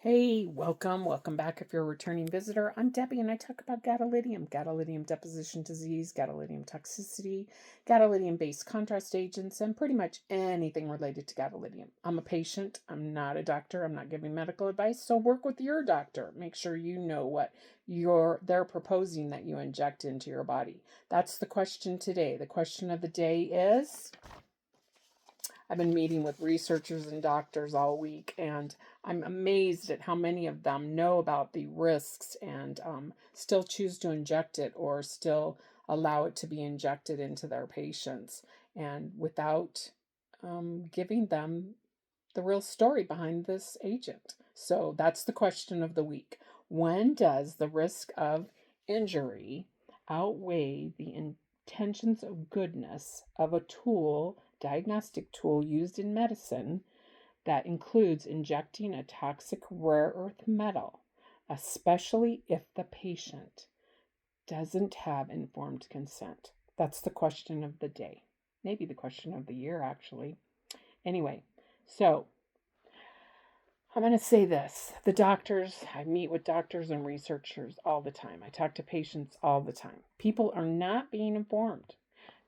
Hey, welcome back. If you're a returning visitor, I'm Debbie and I talk about gadolinium deposition disease, gadolinium toxicity, gadolinium-based contrast agents, and pretty much anything related to gadolinium. I'm a patient, I'm not a doctor, I'm not giving medical advice, so work with your doctor. Make sure you know what they're proposing that you inject into your body. That's the question today. The question of the day is, I've been meeting with researchers and doctors all week, and I'm amazed at how many of them know about the risks and still choose to inject it or still allow it to be injected into their patients, and without giving them the real story behind this agent. So that's the question of the week. When does the risk of injury outweigh the intentions of goodness of a diagnostic tool used in medicine that includes injecting a toxic rare earth metal, especially if the patient doesn't have informed consent? That's the question of the day. Maybe the question of the year, actually. Anyway, so I'm going to say this. I meet with doctors and researchers all the time. I talk to patients all the time. People are not being informed.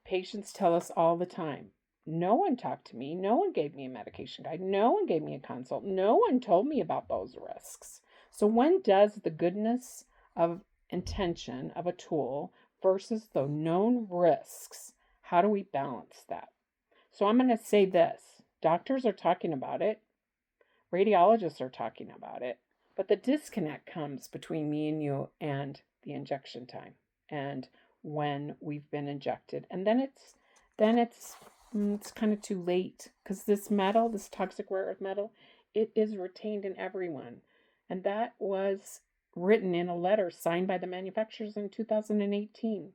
Patients tell us all the time, no one talked to me. No one gave me a medication guide. No one gave me a consult. No one told me about those risks. So when does the goodness of intention of a tool versus the known risks, how do we balance that? So I'm going to say this. Doctors are talking about it. Radiologists are talking about it. But the disconnect comes between me and you and the injection time and when we've been injected. And then it's kind of too late, because this metal, this toxic rare earth metal, it is retained in everyone. And that was written in a letter signed by the manufacturers in 2018.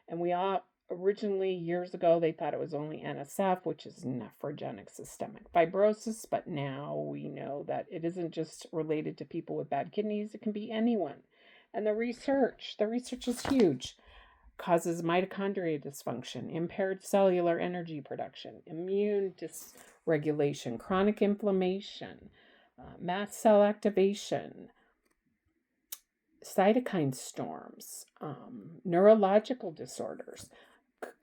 And we all originally, years ago, they thought it was only NSF, which is nephrogenic systemic fibrosis. But now we know that it isn't just related to people with bad kidneys, it can be anyone. And the research is huge. Causes mitochondria dysfunction, impaired cellular energy production, immune dysregulation, chronic inflammation, mast cell activation, cytokine storms, neurological disorders.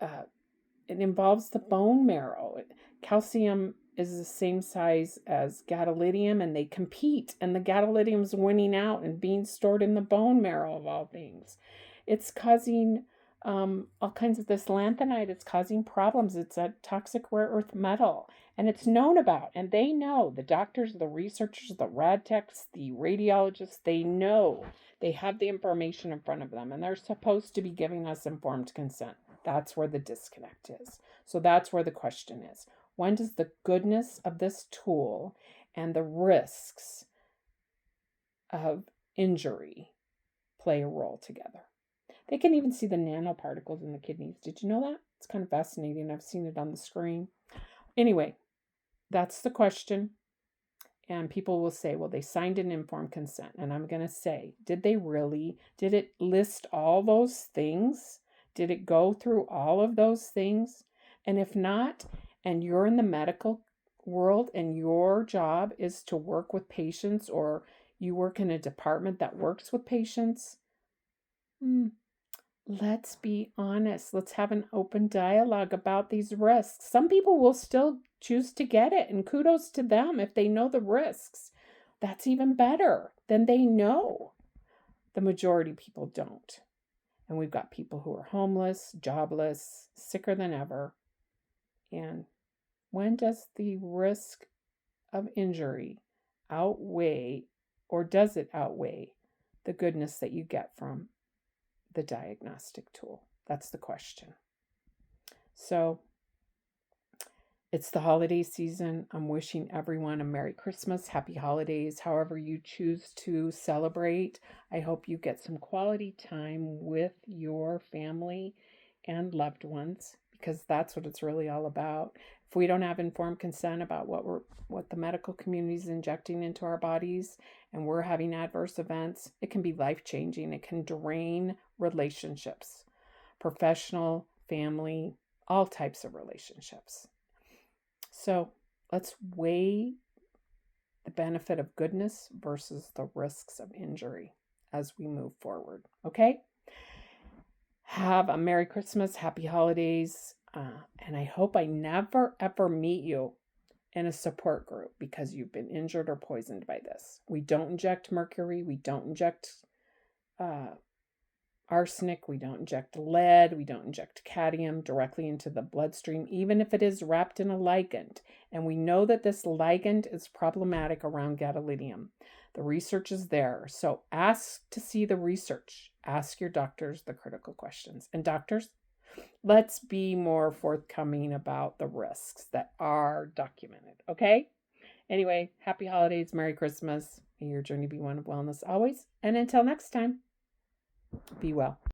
It involves the bone marrow. Calcium is the same size as gadolinium, and they compete, and the gadolinium's winning out and being stored in the bone marrow of all things. It's causing all kinds of this lanthanide. It's causing problems. It's a toxic rare earth metal, and it's known about. And they know, the doctors, the researchers, the rad techs, the radiologists, they know. They have the information in front of them, and they're supposed to be giving us informed consent. That's where the disconnect is. So that's where the question is. When does the goodness of this tool and the risks of injury play a role together? They can even see the nanoparticles in the kidneys. Did you know that? It's kind of fascinating. I've seen it on the screen. Anyway, that's the question. And people will say, well, they signed an informed consent. And I'm going to say, did they really? Did it list all those things? Did it go through all of those things? And if not, and you're in the medical world and your job is to work with patients, or you work in a department that works with patients, let's be honest. Let's have an open dialogue about these risks. Some people will still choose to get it, and kudos to them if they know the risks. That's even better. Then they know. The majority of people don't. And we've got people who are homeless, jobless, sicker than ever. And when does the risk of injury outweigh, or does it outweigh, the goodness that you get from the diagnostic tool? That's the question. So it's the holiday season. I'm wishing everyone a Merry Christmas, Happy Holidays, however you choose to celebrate. I hope you get some quality time with your family and loved ones, because that's what it's really all about. If we don't have informed consent about what the medical community is injecting into our bodies, and we're having adverse events, it can be life-changing. It can drain relationships, professional, family, all types of relationships. So let's weigh the benefit of goodness versus the risks of injury as we move forward. Okay? Have a Merry Christmas, Happy Holidays, and I hope I never ever meet you in a support group because you've been injured or poisoned by this. We don't inject mercury. We don't inject arsenic. We don't inject lead. We don't inject cadmium directly into the bloodstream, even if it is wrapped in a ligand. And we know that this ligand is problematic around gadolinium. The research is there. So ask to see the research. Ask your doctors the critical questions. And doctors, let's be more forthcoming about the risks that are documented. Okay? Anyway, happy holidays, Merry Christmas. May your journey be one of wellness always. And until next time, be well.